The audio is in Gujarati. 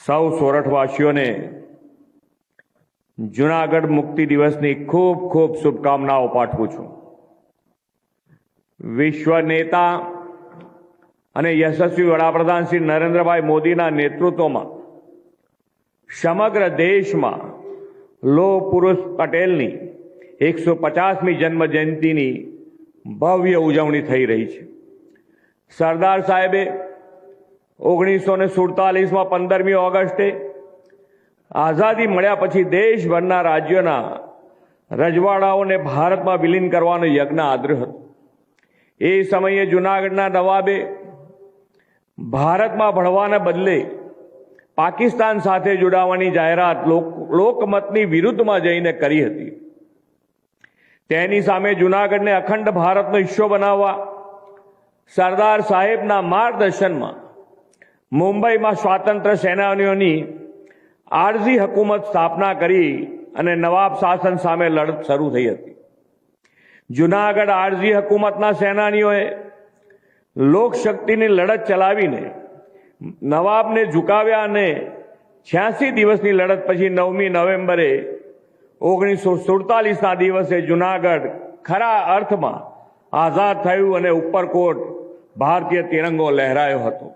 સૌ સોરઠવાસીઓને જૂનાગઢ મુક્તિ દિવસની ખૂબ ખૂબ શુભકામનાઓ પાઠવું છું। વિશ્વ નેતા અને યશસ્વી વડાપ્રધાન શ્રી નરેન્દ્રભાઈ મોદીના નેતૃત્વમાં સમગ્ર દેશમાં લોહ પુરુષ પટેલની 150મી જન્મ જયંતિની ભવ્ય ઉજવણી થઈ રહી છે। સરદાર સાહેબે 1947માં 15મી ઓગસ્ટે આઝાદી મળ્યા પછી દેશભરના રાજ્યોના રજવાડાઓને ભારતમાં વિલીન કરવાનો યજ્ઞ આદર્યો હતો। એ સમયે જૂનાગઢના નવાબે ભારતમાં ભળવાને બદલે પાકિસ્તાન સાથે જોડાવાની જાહેરાત લોકમતની વિરુદ્ધમાં જઈને કરી હતી। તેની સામે જૂનાગઢને અખંડ ભારતનો હિસ્સો બનાવવા સરદાર સાહેબના માર્ગદર્શનમાં મુંબઈમાં સ્વાતંત્ર્ય સેનાનીઓની આરઝી હુકુમત સ્થાપના કરી અને નવાબ શાસન સામે લડત શરૂ થઈ હતી। જૂનાગઢ આરઝી હુકુમતના સેનાનીઓએ લોકશક્તિની લડત ચલાવીને નવાબને ઝુકાવ્યા અને 86 દિવસની લડત પછી 9મી નવેમ્બરે 1947ના દિવસે જૂનાગઢ ખરા અર્થમાં આઝાદ થયું અને ઉપરકોટ ભારતીય તિરંગો લહેરાયો હતો।